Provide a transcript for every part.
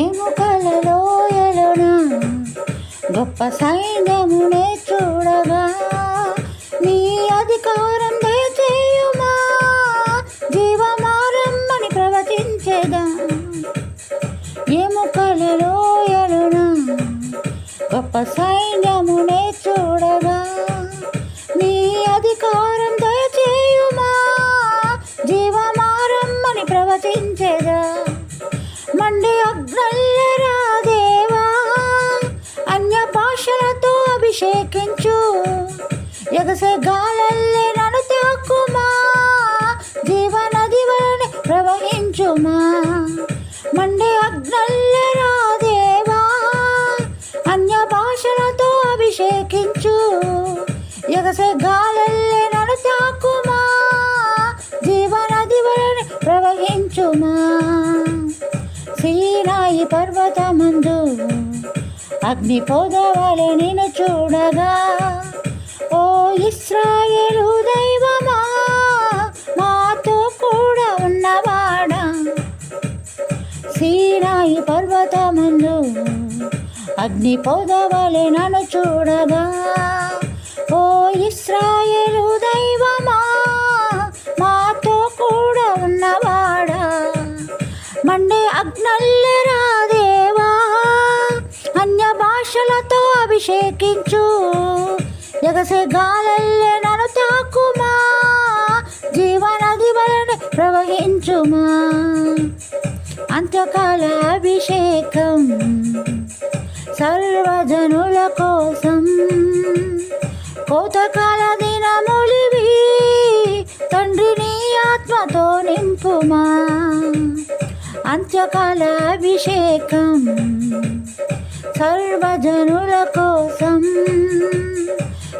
ఎముకల లోయలోన గొప్ప సైన్యమునే చూడగా నీ అధికారం దయచేయుమా, జీవమారమ్మని ప్రవచించేదా. ఎముకల లోయలోన గొప్ప సైన్యమునే చూడగా నీ అధికారం దయచేయుమా, జీవమారమ్మని ప్రవచించేదా. మండే అగ్నల్లరా దేవా, అన్య భాషలతో అభిషేకించు, ఎగసే గాలల్లే నన్ను తాకుమా, జీవనది వలె ప్రవహించుమా. మండే అగ్నల్లరా దేవా, అన్య భాషలతో అభిషేకించు, ఎగసే గాలల్లే నన్ను తాకుమా, జీవనది వలె ప్రవహించుమా. సీనాయి పర్వతమందు అగ్ని పొదవలె నిన్ను చూడగా, ఓ ఇశ్రాయేలు దైవమా, మాతో కూడా ఉన్నవాడా. సీనాయి పర్వతమందు అగ్ని పొదవలె నన్ను చూడగా, ఓ ఇశ్రాయేలు దైవమా, మాతో కూడా ఉన్నవాడా. మండే అగ్నల్లరా దేవా, అన్య భాషలతో అభిషేకించు, ఎగసే గాలల్లే నన్ను తాకుమా, జీవనది వలె ప్రవహించుమా. అంత్యకాల అభిషేకం సర్వజనుల కోసం, కోతకాల దినములివి, తండ్రి నీ ఆత్మతో నింపుమా. అంత్యకాల అభిషేకం సర్వజనుల కోసం,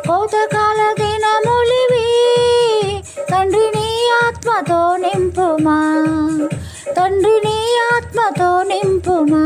కోతకాల దినములివి, తండ్రి నీ ఆత్మతో నింపుమా, తండ్రి నీ ఆత్మతో నింపుమా.